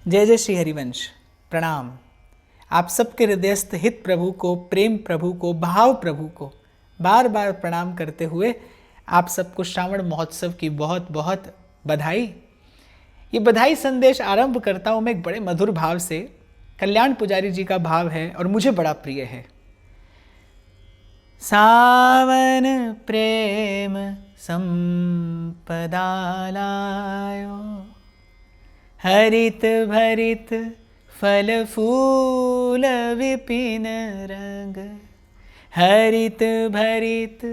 जय जय श्री हरिवंश। प्रणाम। आप सबके हृदयस्थ हित प्रभु को, प्रेम प्रभु को, भाव प्रभु को बार बार प्रणाम करते हुए आप सबको श्रावण महोत्सव की बहुत बहुत बधाई। ये बधाई संदेश आरंभ करता हूँ मैं एक बड़े मधुर भाव से। कल्याण पुजारी जी का भाव है और मुझे बड़ा प्रिय है। सावन प्रेम संपदा लायो, हरित भरित फल फूल विपिन रंग, हरित भरित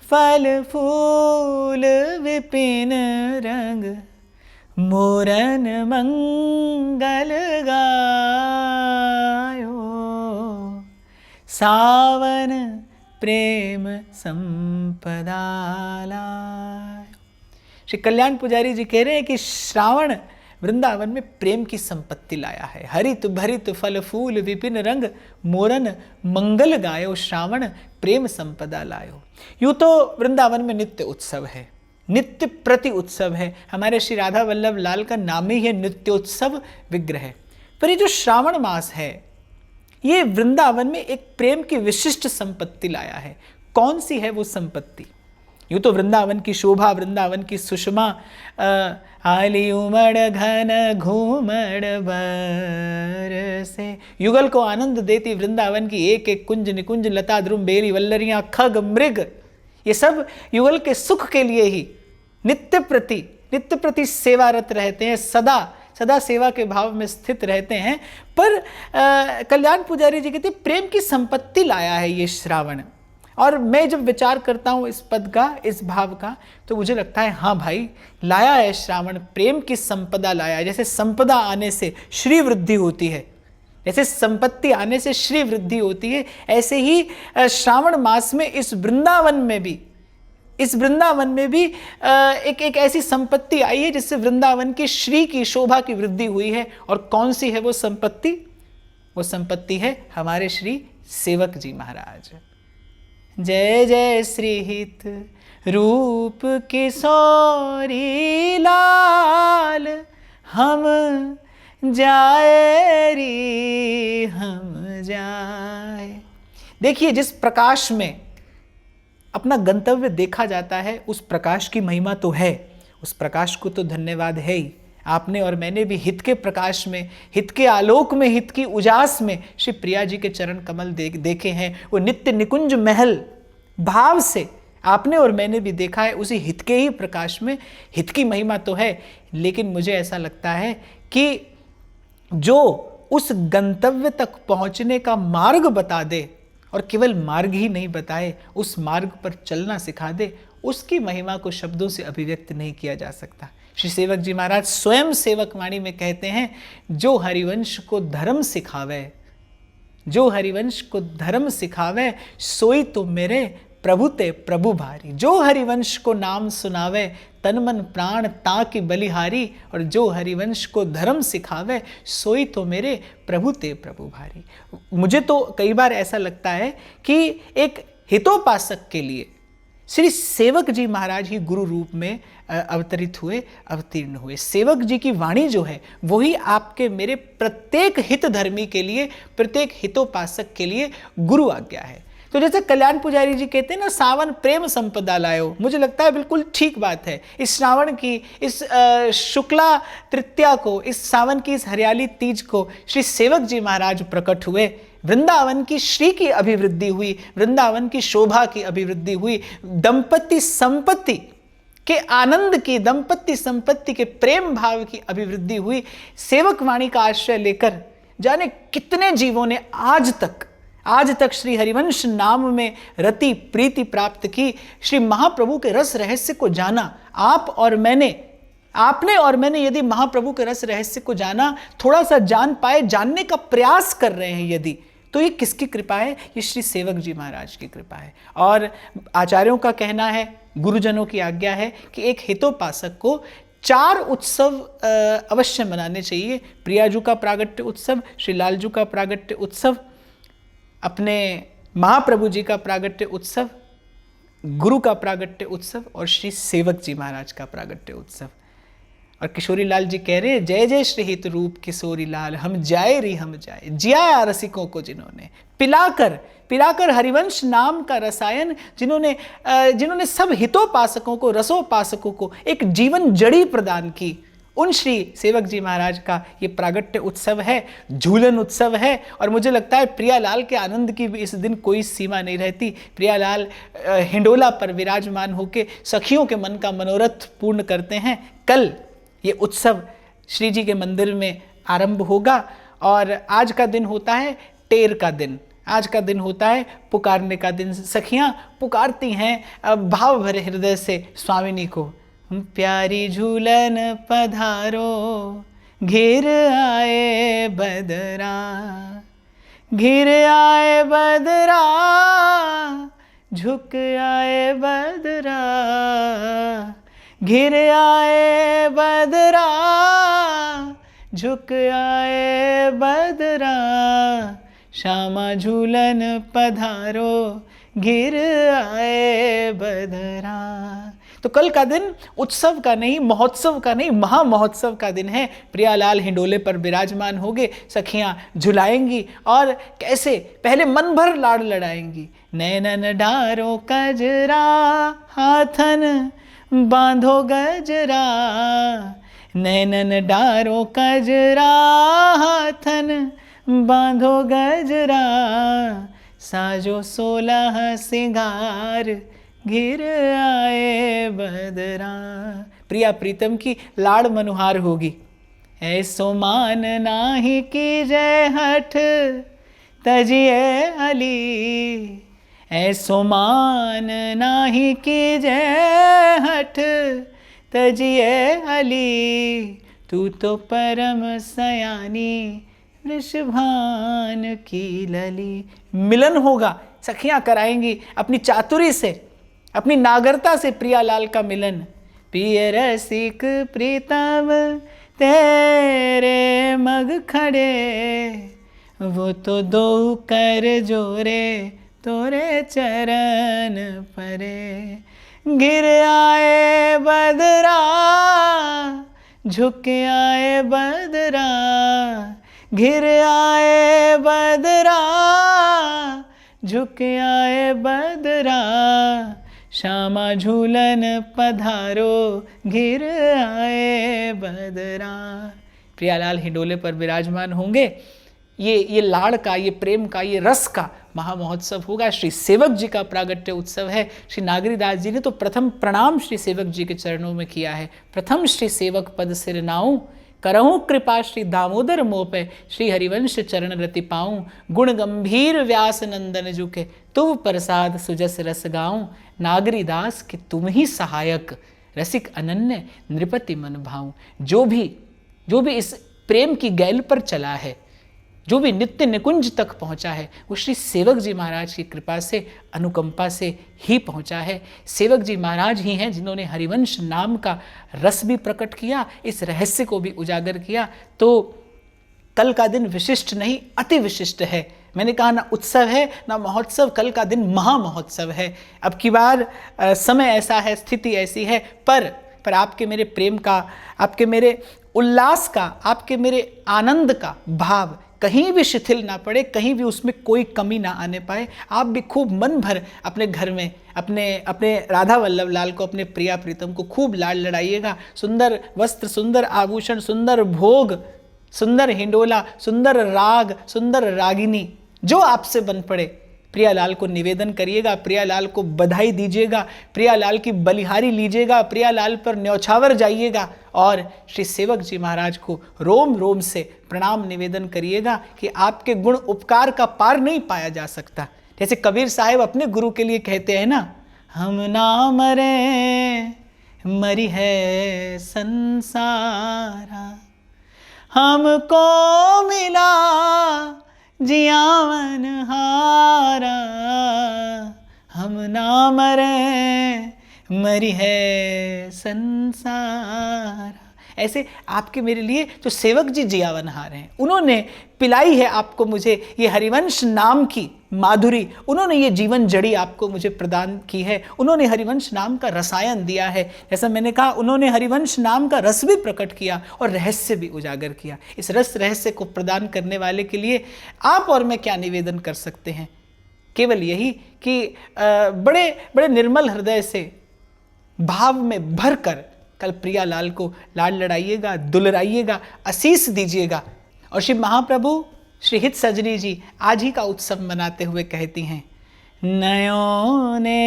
फल फूल विपिन रंग, मोरन मंगल गायो, सावन प्रेम संपदा लायो। श्री कल्याण पुजारी जी कह रहे हैं कि श्रावण वृंदावन में प्रेम की संपत्ति लाया है। हरित भरित फल फूल विपिन रंग, मोरन मंगल गायो, श्रावण प्रेम संपदा लायो। यूं तो वृंदावन में नित्य उत्सव है, नित्य प्रति उत्सव है। हमारे श्री राधा वल्लभ लाल का नाम ही है नित्योत्सव विग्रह। पर ये जो श्रावण मास है, ये वृंदावन में एक प्रेम की विशिष्ट संपत्ति लाया है। कौन सी है वो संपत्ति? यूँ तो वृंदावन की शोभा, वृंदावन की सुषमा, आली उमड़ घन घूमड़ बरसे, युगल को आनंद देती वृंदावन की एक एक कुंज निकुंज, लता ध्रुम बेरी वल्लरियां खग मृग, ये सब युगल के सुख के लिए ही नित्य प्रति सेवारत रहते हैं, सदा सदा सेवा के भाव में स्थित रहते हैं। पर कल्याण पुजारी जी कहते प्रेम की संपत्ति लाया है ये श्रावण। और मैं जब विचार करता हूँ इस पद का, इस भाव का, तो मुझे लगता है हाँ भाई, लाया है श्रावण, प्रेम की संपदा लाया है। जैसे संपदा आने से श्री वृद्धि होती है, जैसे संपत्ति आने से श्री वृद्धि होती है, ऐसे ही श्रावण मास में इस वृंदावन में भी एक ऐसी संपत्ति आई है जिससे वृंदावन की श्री की शोभा की वृद्धि हुई है। और कौन सी है वो संपत्ति? वो संपत्ति है हमारे श्री सेवक जी महाराज। जय जय श्री हित रूप किशोरी लाल, हम जाए रे हम जाए। देखिए, जिस प्रकाश में अपना गंतव्य देखा जाता है, उस प्रकाश की महिमा तो है, उस प्रकाश को तो धन्यवाद है ही। आपने और मैंने भी हित के प्रकाश में, हित के आलोक में, हित की उजास में श्री प्रिया जी के चरण कमल देखे हैं। वो नित्य निकुंज महल भाव से आपने और मैंने भी देखा है। उसी हित के ही प्रकाश में हित की महिमा तो है, लेकिन मुझे ऐसा लगता है कि जो उस गंतव्य तक पहुंचने का मार्ग बता दे, और केवल मार्ग ही नहीं बताए, उस मार्ग पर चलना सिखा दे, उसकी महिमा को शब्दों से अभिव्यक्त नहीं किया जा सकता। श्री सेवक जी महाराज स्वयं सेवक वाणी में कहते हैं, जो हरिवंश को धर्म सिखावे, जो हरिवंश को धर्म सिखावे, सोई तो मेरे प्रभु ते प्रभु भारी। जो हरिवंश को नाम सुनावे, तन मन प्राण ताकि बलिहारी। और जो हरिवंश को धर्म सिखावे, सोई तो मेरे प्रभु ते प्रभु भारी। मुझे तो कई बार ऐसा लगता है कि एक हितोपासक के लिए श्री सेवक जी महाराज ही गुरु रूप में अवतरित हुए, अवतीर्ण हुए। सेवक जी की वाणी जो है, वही आपके मेरे प्रत्येक हित धर्मी के लिए, प्रत्येक हितोपासक के लिए गुरु आज्ञा है। तो जैसे कल्याण पुजारी जी कहते हैं ना, सावन प्रेम संपदा लायो, मुझे लगता है बिल्कुल ठीक बात है। इस श्रावण की, इस शुक्ला तृतीया को, इस सावन की इस हरियाली तीज को श्री सेवक जी महाराज प्रकट हुए। वृंदावन की श्री की अभिवृद्धि हुई, वृंदावन की शोभा की अभिवृद्धि हुई, दंपत्ति संपत्ति के आनंद की, दंपत्ति संपत्ति के प्रेम भाव की अभिवृद्धि हुई। सेवक वाणी का आश्रय लेकर जाने कितने जीवों ने आज तक श्री हरिवंश नाम में रति प्रीति प्राप्त की, श्री महाप्रभु के रस रहस्य को जाना। आपने और मैंने यदि महाप्रभु के रस रहस्य को जाना, थोड़ा सा जान पाए, जानने का प्रयास कर रहे हैं यदि, तो ये किसकी कृपा है? ये श्री सेवक जी महाराज की कृपा है। और आचार्यों का कहना है, गुरुजनों की आज्ञा है कि एक हितोपासक को 4 उत्सव अवश्य मनाने चाहिए। प्रियाजू का प्रागट्य उत्सव, श्री लालजू का प्रागट्य उत्सव, अपने महाप्रभु जी का प्रागट्य उत्सव, गुरु का प्रागट्य उत्सव और श्री सेवक जी महाराज का प्रागट्य उत्सव। और किशोरी लाल जी कह रहे हैं, जय जय श्री हित रूप किशोरी लाल, हम जाए री हम जाए, जियाया रसिकों को जिन्होंने, पिलाकर पिलाकर हरिवंश नाम का रसायन, जिन्होंने सब हितोपासकों को, रसोपासकों को एक जीवन जड़ी प्रदान की, उन श्री सेवक जी महाराज का ये प्रागट्य उत्सव है, झूलन उत्सव है। और मुझे लगता है प्रियालाल के आनंद की भी इस दिन कोई सीमा नहीं रहती। प्रियालाल हिंडोला पर विराजमान होकर सखियों के मन का मनोरथ पूर्ण करते हैं। कल ये उत्सव श्री जी के मंदिर में आरंभ होगा और आज का दिन होता है टेर का दिन, आज का दिन होता है पुकारने का दिन। सखियां पुकारती हैं भाव भरे हृदय से स्वामिनी को, प्यारी झूलन पधारो, घिर आए बदरा, घिर आए बदरा, झुक आए बदरा, घिर आए बदरा, झुक आए बदरा, श्यामा झूलन पधारो, घिर आए बदरा। तो कल का दिन उत्सव का नहीं, महोत्सव का नहीं, महामहोत्सव का दिन है। प्रियालाल हिंडोले पर विराजमान होंगे, सखियां झुलाएंगी और कैसे पहले मन भर लाड़ लड़ाएंगी। नैनन डारो कजरा, हाथन बांधो गजरा, नैनन डारो कजरा, हाथन बांधो गजरा, साजो 16 सिंगार, घिर आए बदरा। प्रिया प्रीतम की लाड़ मनुहार होगी। ऐसो मान नाही की जय हठ तजिए अली, ऐसो मान नाही की जय हठ तजिए अली, तू तो परम सयानी वृषभान की लली। मिलन होगा, सखियां कराएंगी अपनी चातुरी से, अपनी नागरता से प्रियालाल का मिलन। पिय रसिक प्रीतम तेरे मग खड़े, वो तो दो कर जोरे तोरे चरण परे, गिर आए बदरा, झुक आए बदरा, घिर आए बदरा, झुक आए बदरा, श्यामा झूलन पधारो, घिर आए बदरा। प्रियालाल हिंडोले पर विराजमान होंगे। ये लाड़ का, ये प्रेम का, ये रस का महामहोत्सव होगा। श्री सेवक जी का प्रागट्य उत्सव है। श्री नागरीदास जी ने तो प्रथम प्रणाम श्री सेवक जी के चरणों में किया है। प्रथम श्री सेवक पद सिर नाऊं, करहूँ कृपा श्री दामोदर मोपे, श्री हरिवंश चरण रति पाऊँ, गुण गंभीर व्यास नंदन जुके, तुम प्रसाद सुजस रस गाऊं, नागरीदास के तुम ही सहायक, रसिक अनन्य नृपति मन भाऊं। जो भी इस प्रेम की गैल पर चला है, जो भी नित्य निकुंज तक पहुंचा है, वो श्री सेवक जी महाराज की कृपा से, अनुकंपा से ही पहुंचा है। सेवक जी महाराज ही हैं जिन्होंने हरिवंश नाम का रस भी प्रकट किया, इस रहस्य को भी उजागर किया। तो कल का दिन विशिष्ट नहीं, अति विशिष्ट है। मैंने कहा ना उत्सव है ना महोत्सव, कल का दिन महामहोत्सव है। अब की बार समय ऐसा है, स्थिति ऐसी है, पर आपके मेरे प्रेम का, आपके मेरे उल्लास का, आपके मेरे आनंद का भाव कहीं भी शिथिल ना पड़े, कहीं भी उसमें कोई कमी ना आने पाए। आप भी खूब मन भर अपने घर में अपने राधा वल्लभ लाल को, अपने प्रिया प्रीतम को खूब लाड़ लड़ाइएगा। सुंदर वस्त्र, सुंदर आभूषण, सुंदर भोग, सुंदर हिंडोला, सुंदर राग, सुंदर रागिनी, जो आपसे बन पड़े प्रियालाल को निवेदन करिएगा, प्रियालाल को बधाई दीजिएगा, प्रियालाल की बलिहारी लीजिएगा, प्रियालाल पर न्यौछावर जाइएगा और श्री सेवक जी महाराज को रोम रोम से प्रणाम निवेदन करिएगा कि आपके गुण उपकार का पार नहीं पाया जा सकता। जैसे कबीर साहब अपने गुरु के लिए कहते हैं ना, हम ना मरे मरी है संसारा, हमको मिला जियावन हारा, हम ना मरे मरी है संसार। ऐसे आपके मेरे लिए जो सेवक जी जियावनहार हैं, उन्होंने पिलाई है आपको मुझे ये हरिवंश नाम की माधुरी, उन्होंने ये जीवन जड़ी आपको मुझे प्रदान की है, उन्होंने हरिवंश नाम का रसायन दिया है। जैसा मैंने कहा, उन्होंने हरिवंश नाम का रस भी प्रकट किया और रहस्य भी उजागर किया। इस रस रहस्य को प्रदान करने वाले के लिए आप और मैं क्या निवेदन कर सकते हैं? केवल यही कि बड़े बड़े निर्मल हृदय से, भाव में भरकर कल प्रियालाल को लाड लड़ाइएगा, दुलराइएगा, आशीष दीजिएगा। और शिव महाप्रभु श्री हित सजनी जी आज ही का उत्सव मनाते हुए कहती हैं, नयो ने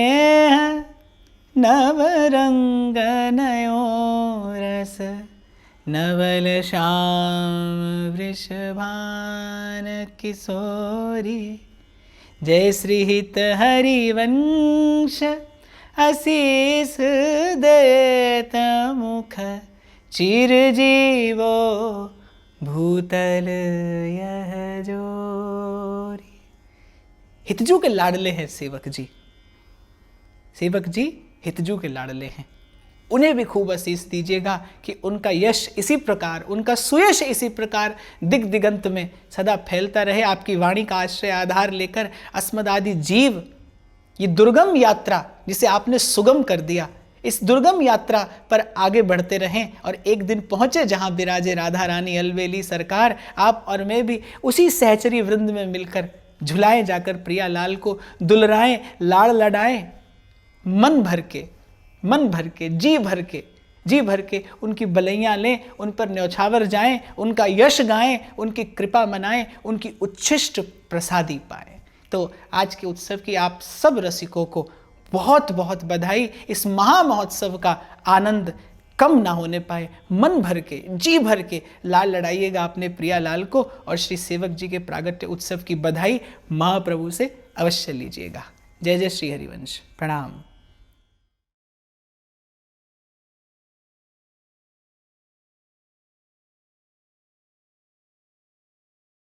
नव रंग नयो रस, नवल श्याम वृषभान किशोरी, जय श्री हित हरिवंश आशीष देत मुख, चिरजीवो भूतल यह जोरी। हितजू के लाडले हैं सेवक जी, सेवक जी हितजू के लाडले हैं। उन्हें भी खूब आशीष दीजिएगा कि उनका यश इसी प्रकार, उनका सुयश इसी प्रकार दिग दिगंत में सदा फैलता रहे। आपकी वाणी का आश्रय आधार लेकर अस्मदादि जीव ये दुर्गम यात्रा जिसे आपने सुगम कर दिया, इस दुर्गम यात्रा पर आगे बढ़ते रहें और एक दिन पहुँचे जहाँ विराजे राधा रानी अलवेली सरकार। आप और मैं भी उसी सहचरी वृंद में मिलकर झुलाएं जाकर प्रियालाल को, दुलराएं, लाड़ लड़ाएं, मन भर के, जी भर के उनकी बलैयाँ लें, उन पर न्यौछावर जाएं, उनका यश गाएं, उनकी कृपा मनाएं, उनकी उच्छिष्ट प्रसादी पाएं। तो आज के उत्सव की आप सब रसिकों को बहुत बहुत बधाई। इस महामहोत्सव का आनंद कम ना होने पाए, मन भर के, जी भर के लाल लड़ाइएगा अपने प्रियालाल को और श्री सेवक जी के प्रागट्य उत्सव की बधाई महाप्रभु से अवश्य लीजिएगा। जय जय श्री हरिवंश। प्रणाम।